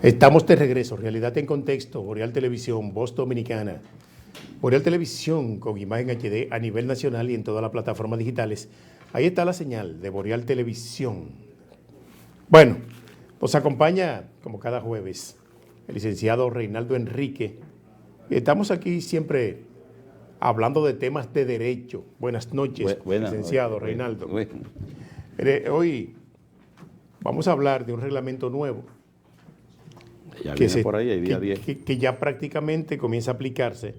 Estamos de regreso, Realidad en Contexto, Boreal Televisión, Voz Dominicana. Boreal Televisión con imagen HD a nivel nacional y en todas las plataformas digitales. Ahí está la señal de Boreal Televisión. Bueno, nos acompaña, como cada jueves, el licenciado Reinaldo Enrique. Estamos aquí siempre hablando de temas de derecho. Buenas noches, licenciado Reinaldo. Hoy vamos a hablar de un reglamento nuevo. Ya viene por ahí, el día 10. Que ya prácticamente comienza a aplicarse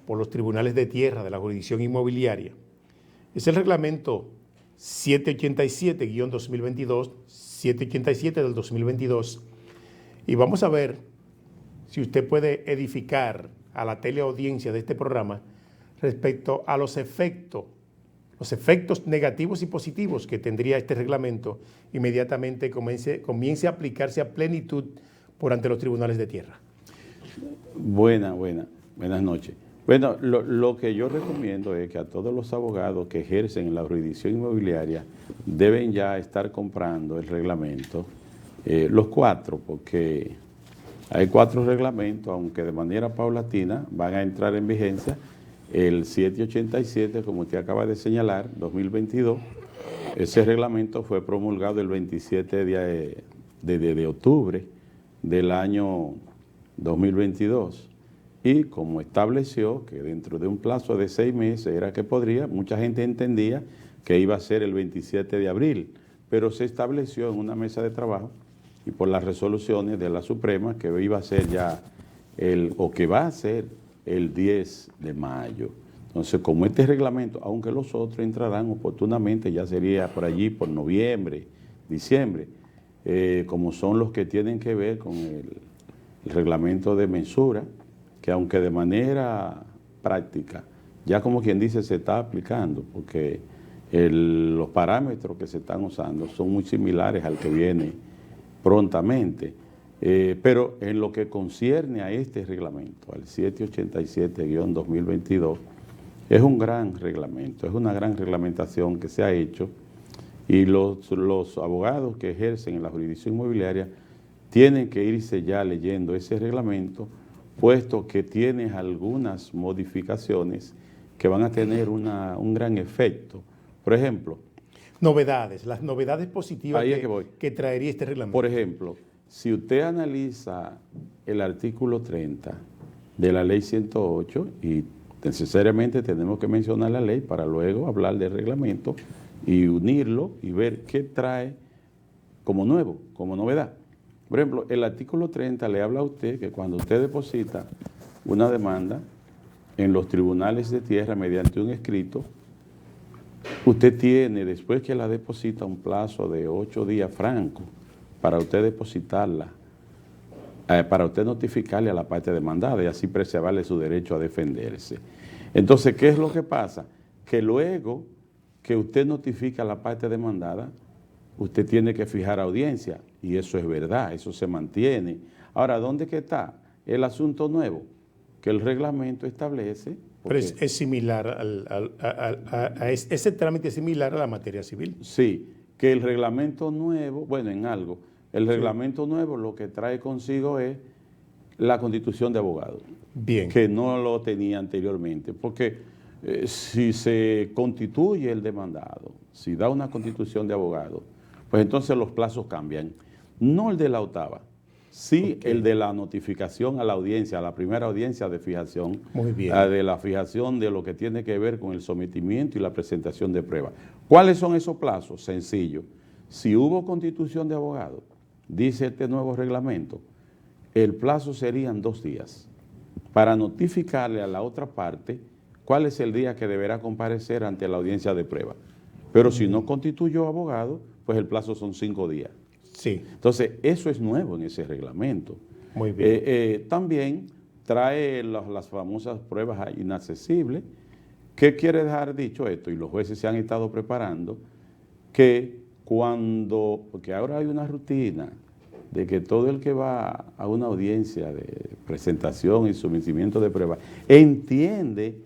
por los tribunales de tierra de la jurisdicción inmobiliaria. Es el reglamento 787-2022, 787 del 2022. Y vamos a ver si usted puede edificar a la teleaudiencia de este programa respecto a los efectos negativos y positivos que tendría este reglamento inmediatamente comience a aplicarse a plenitud por ante los tribunales de tierra. Buenas noches. Bueno, lo que yo recomiendo es que a todos los abogados que ejercen en la jurisdicción inmobiliaria deben ya estar comprando el reglamento, los 4, porque hay 4 reglamentos, aunque de manera paulatina van a entrar en vigencia. El 787, como usted acaba de señalar, 2022, ese reglamento fue promulgado el 27 de octubre del año 2022 y como estableció que dentro de un plazo de 6 meses era que podría, mucha gente entendía que iba a ser el 27 de abril, pero se estableció en una mesa de trabajo y por las resoluciones de la Suprema que iba a ser ya que va a ser el 10 de mayo. Entonces, como este reglamento, aunque los otros entrarán oportunamente, ya sería por allí, por noviembre, diciembre, como son los que tienen que ver con el reglamento de mensura, que aunque de manera práctica, ya como quien dice, se está aplicando, porque los parámetros que se están usando son muy similares al que viene prontamente. Pero en lo que concierne a este reglamento, al 787-2022, es un gran reglamento, es una gran reglamentación que se ha hecho y los abogados que ejercen en la jurisdicción inmobiliaria tienen que irse ya leyendo ese reglamento, puesto que tiene algunas modificaciones que van a tener un gran efecto. Por ejemplo, las novedades positivas que traería este reglamento. Por ejemplo, si usted analiza el artículo 30 de la ley 108, y necesariamente tenemos que mencionar la ley para luego hablar del reglamento y unirlo y ver qué trae como nuevo, como novedad. Por ejemplo, el artículo 30 le habla a usted que cuando usted deposita una demanda en los tribunales de tierra mediante un escrito, usted tiene, después que la deposita, un plazo de 8 días franco para usted depositarla, para usted notificarle a la parte demandada y así preservarle su derecho a defenderse. Entonces, ¿qué es lo que pasa? Que luego que usted notifica a la parte demandada, usted tiene que fijar audiencia, y eso es verdad, eso se mantiene. Ahora, ¿dónde que está el asunto nuevo? Que el reglamento establece... Pero es similar, ese trámite es similar a la materia civil. Sí, que el reglamento nuevo, bueno, en algo, el reglamento nuevo lo que trae consigo es la constitución de abogados. Bien. Que no lo tenía anteriormente, porque si se constituye el demandado, si da una constitución de abogados, pues entonces los plazos cambian. No el de la octava, sí el de la notificación a la audiencia, a la primera audiencia de fijación. Muy bien. De la fijación de lo que tiene que ver con el sometimiento y la presentación de pruebas. ¿Cuáles son esos plazos? Sencillo. Si hubo constitución de abogados, dice este nuevo reglamento, el plazo serían 2 días para notificarle a la otra parte cuál es el día que deberá comparecer ante la audiencia de prueba. Pero si no constituyó abogado, pues el plazo son 5 días. Sí. Entonces, eso es nuevo en ese reglamento. Muy bien. También trae las famosas pruebas inaccesibles. ¿Qué quiere dejar dicho esto? Y los jueces se han estado preparando, que porque ahora hay una rutina de que todo el que va a una audiencia de presentación y sometimiento de pruebas entiende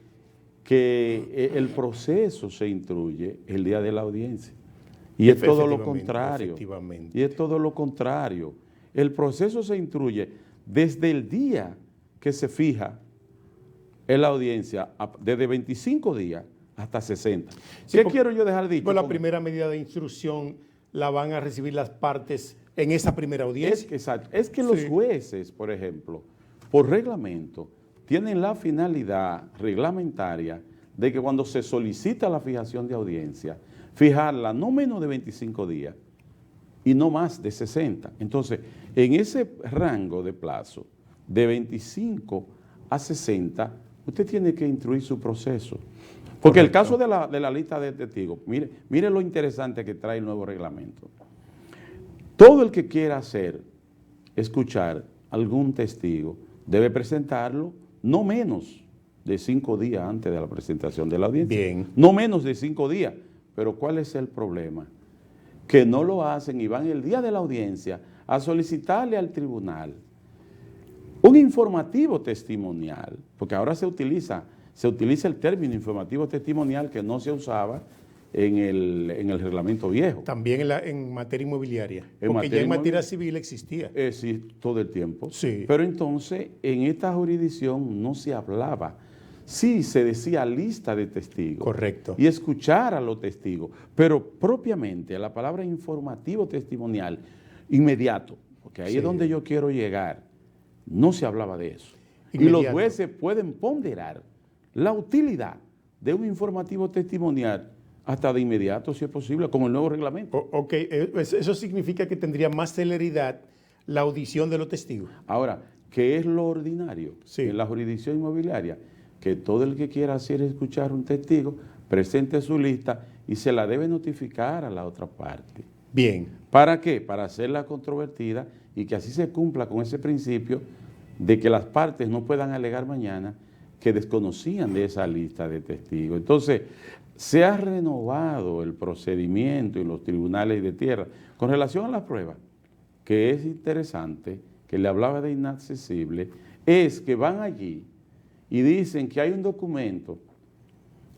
que el proceso se instruye el día de la audiencia. Y es todo lo contrario. Efectivamente. Y es todo lo contrario. el proceso se instruye desde el día que se fija en la audiencia, desde 25 días hasta 60. Sí, ¿Qué quiero yo dejar dicho? Pues la primera medida de instrucción la van a recibir las partes en esa primera audiencia. Exacto. Es que los jueces, por ejemplo, por reglamento, tienen la finalidad reglamentaria de que cuando se solicita la fijación de audiencia, fijarla no menos de 25 días y no más de 60. Entonces, en ese rango de plazo, de 25 a 60, usted tiene que instruir su proceso. Porque el caso de la lista de testigos, mire lo interesante que trae el nuevo reglamento. Todo el que quiera escuchar algún testigo, debe presentarlo no menos de 5 días antes de la presentación de la audiencia. Bien. No menos de 5 días. Pero ¿cuál es el problema? Que no lo hacen y van el día de la audiencia a solicitarle al tribunal un informativo testimonial, porque ahora se utiliza el término informativo testimonial que no se usaba en el reglamento viejo. También en materia inmobiliaria, porque ya en materia civil existía. Sí, todo el tiempo. Sí. Pero entonces, en esta jurisdicción no se hablaba. Sí, se decía lista de testigos. Correcto. Y escuchar a los testigos, pero propiamente la palabra informativo testimonial, inmediato, porque ahí es donde yo quiero llegar, no se hablaba de eso. Inmediato. Y los jueces pueden ponderar la utilidad de un informativo testimonial hasta de inmediato, si es posible, con el nuevo reglamento. Ok, eso significa que tendría más celeridad la audición de los testigos. Ahora, ¿qué es lo ordinario en la jurisdicción inmobiliaria? Que todo el que quiera escuchar un testigo presente su lista y se la debe notificar a la otra parte. Bien. ¿Para qué? Para hacerla controvertida y que así se cumpla con ese principio de que las partes no puedan alegar mañana que desconocían de esa lista de testigos. Entonces, se ha renovado el procedimiento en los tribunales de tierra con relación a las pruebas, que es interesante, que le hablaba de inaccesible, es que van allí y dicen que hay un documento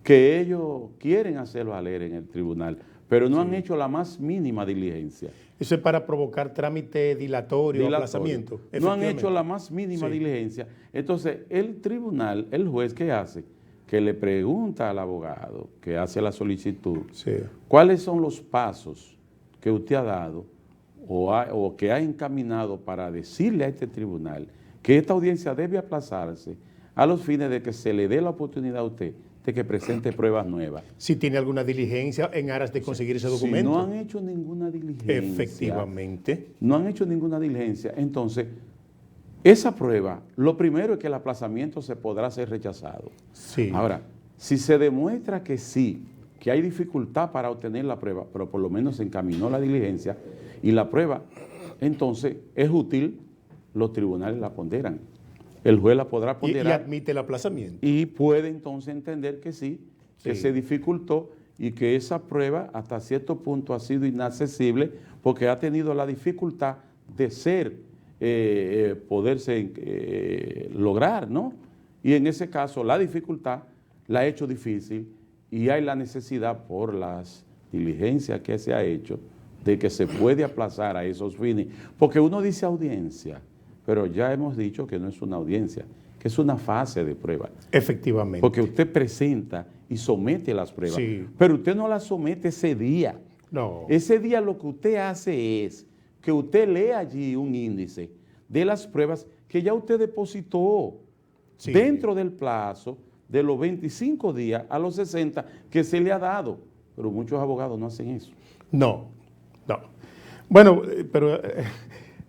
que ellos quieren hacerlo valer en el tribunal, pero no han hecho la más mínima diligencia. Eso es para provocar trámite dilatorio, aplazamiento. No han hecho la más mínima diligencia. Entonces, el tribunal, el juez, ¿qué hace? Que le pregunta al abogado que hace la solicitud, ¿cuáles son los pasos que usted ha dado o que ha encaminado para decirle a este tribunal que esta audiencia debe aplazarse a los fines de que se le dé la oportunidad a usted de que presente pruebas nuevas? Si tiene alguna diligencia en aras de conseguir ese documento. Si no han hecho ninguna diligencia. Efectivamente. No han hecho ninguna diligencia. Entonces, esa prueba, lo primero es que el aplazamiento se podrá ser rechazado. Sí. Ahora, si se demuestra que sí, que hay dificultad para obtener la prueba, pero por lo menos se encaminó la diligencia y la prueba, entonces es útil, los tribunales la ponderan. El juez la podrá ponderar. Y admite el aplazamiento. Y puede entonces entender que sí, que se dificultó y que esa prueba hasta cierto punto ha sido inaccesible porque ha tenido la dificultad de poderse lograr, ¿no? Y en ese caso la dificultad la ha hecho difícil y hay la necesidad por las diligencias que se ha hecho de que se puede aplazar a esos fines. Porque uno dice audiencia, pero ya hemos dicho que no es una audiencia, que es una fase de prueba. Efectivamente. Porque usted presenta y somete las pruebas, pero usted no las somete ese día. No. Ese día lo que usted hace es que usted lee allí un índice de las pruebas que ya usted depositó dentro del plazo de los 25 días a los 60 que se le ha dado. Pero muchos abogados no hacen eso. No. Bueno, pero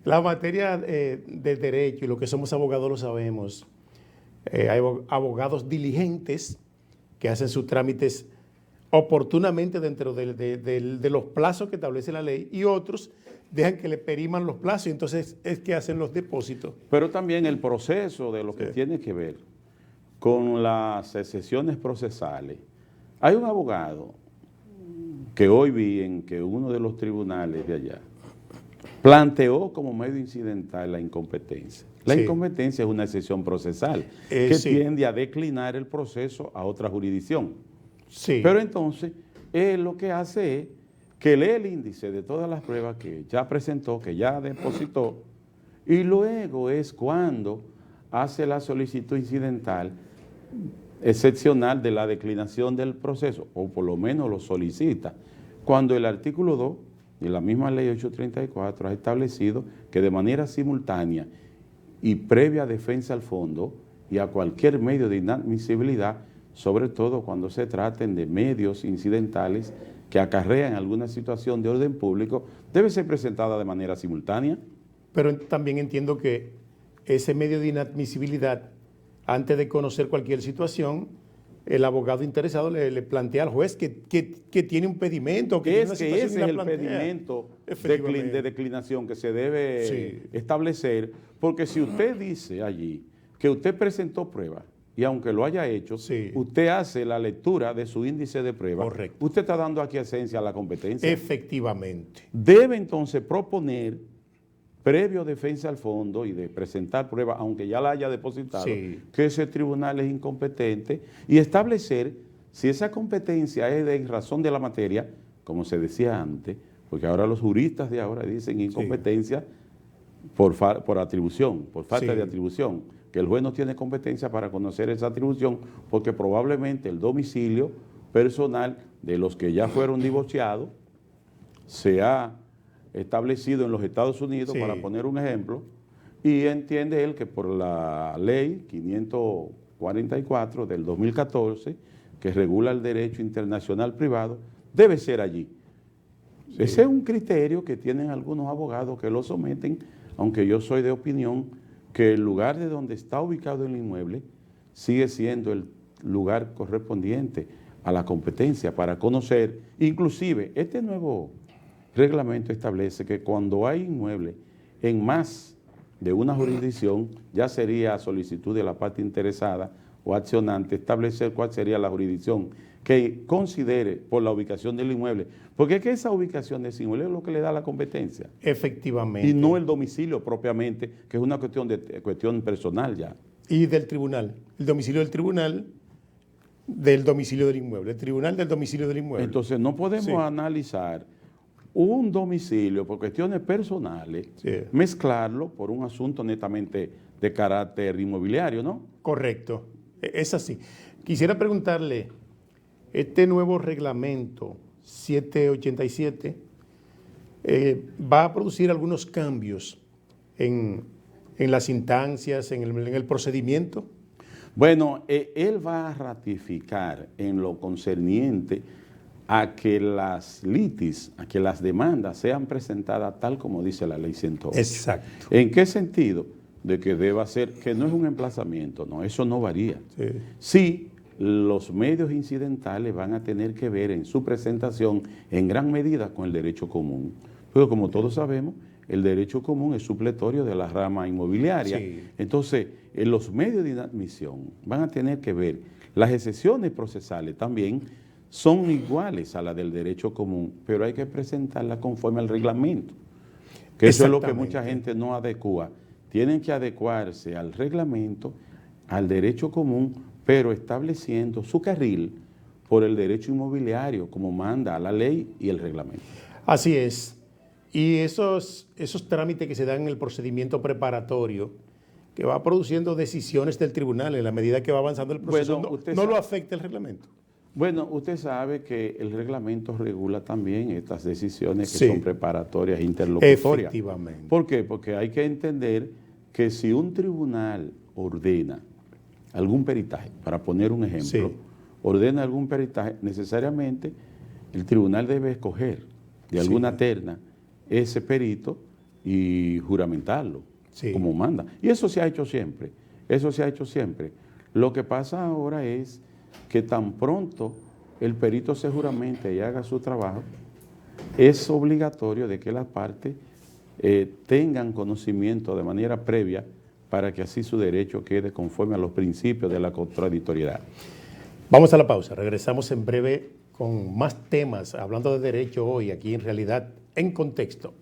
la materia de derecho y lo que somos abogados lo sabemos. Hay abogados diligentes que hacen sus trámites oportunamente dentro de los plazos que establece la ley y otros dejan que le periman los plazos y entonces es que hacen los depósitos. Pero también el proceso de lo que tiene que ver con las excepciones procesales. Hay un abogado que hoy vi en que uno de los tribunales de allá planteó como medio incidental la incompetencia. La incompetencia es una excepción procesal que tiende a declinar el proceso a otra jurisdicción. Pero entonces, él lo que hace es que lee el índice de todas las pruebas que ya presentó, que ya depositó, Y luego es cuando hace la solicitud incidental excepcional de la declinación del proceso, o por lo menos lo solicita, cuando el artículo 2 de la misma ley 834 ha establecido que de manera simultánea y previa defensa al fondo y a cualquier medio de inadmisibilidad, sobre todo cuando se traten de medios incidentales que acarrean alguna situación de orden público, debe ser presentada de manera simultánea. Pero también entiendo que ese medio de inadmisibilidad, antes de conocer cualquier situación, el abogado interesado le plantea al juez que tiene un pedimento, que tiene una situación ese es el pedimento de declinación que se debe establecer, porque si usted dice allí que usted presentó pruebas, y aunque lo haya hecho, usted hace la lectura de su índice de prueba. Correcto. Usted está dando aquí esencia a la competencia. Efectivamente. Debe entonces proponer, previo defensa al fondo y de presentar prueba, aunque ya la haya depositado, que ese tribunal es incompetente y establecer si esa competencia es de razón de la materia, como se decía antes, porque ahora los juristas de ahora dicen incompetencia por atribución, por falta de atribución, que el juez no tiene competencia para conocer esa atribución porque probablemente el domicilio personal de los que ya fueron divorciados se ha establecido en los Estados Unidos, para poner un ejemplo, y entiende él que por la ley 544 del 2014, que regula el derecho internacional privado, debe ser allí. Ese es un criterio que tienen algunos abogados que lo someten, aunque yo soy de opinión que el lugar de donde está ubicado el inmueble sigue siendo el lugar correspondiente a la competencia para conocer. Inclusive, este nuevo reglamento establece que cuando hay inmueble en más de una jurisdicción, ya sería solicitud de la parte interesada o accionante establecer cuál sería la jurisdicción que considere por la ubicación del inmueble, porque es que esa ubicación de ese inmueble es lo que le da la competencia. Efectivamente. Y no el domicilio propiamente, que es una cuestión personal ya. Y del tribunal, el domicilio del tribunal, del domicilio del inmueble, el tribunal del domicilio del inmueble. Entonces no podemos analizar un domicilio por cuestiones personales, mezclarlo por un asunto netamente de carácter inmobiliario, ¿no? Correcto, es así. Quisiera preguntarle, este nuevo reglamento 787 va a producir algunos cambios en las instancias, en el procedimiento. Bueno, él va a ratificar en lo concerniente a que las litis, a que las demandas sean presentadas tal como dice la ley 108. Exacto. ¿En qué sentido? De que deba ser, que no es un emplazamiento, no, eso no varía. Sí, los medios incidentales van a tener que ver en su presentación en gran medida con el derecho común. Pero como todos sabemos, el derecho común es supletorio de la rama inmobiliaria. Entonces, en los medios de inadmisión van a tener que ver, las excepciones procesales también son iguales a la del derecho común, pero hay que presentarla conforme al reglamento, que eso es lo que mucha gente no adecua. Tienen que adecuarse al reglamento, al derecho común, pero estableciendo su carril por el derecho inmobiliario, como manda la ley y el reglamento. Así es. Y esos trámites que se dan en el procedimiento preparatorio, que va produciendo decisiones del tribunal en la medida que va avanzando el proceso, no lo afecta el reglamento. Bueno, usted sabe que el reglamento regula también estas decisiones que son preparatorias, interlocutorias. Efectivamente. ¿Por qué? Porque hay que entender que si un tribunal ordena algún peritaje, para poner un ejemplo, ordena algún peritaje, necesariamente el tribunal debe escoger de alguna terna ese perito y juramentarlo, como manda. Y eso se ha hecho siempre, Lo que pasa ahora es que tan pronto el perito se juramente y haga su trabajo, es obligatorio de que las partes tengan conocimiento de manera previa para que así su derecho quede conforme a los principios de la contradictoriedad. Vamos a la pausa, regresamos en breve con más temas, hablando de derecho hoy, aquí en Realidad en Contexto.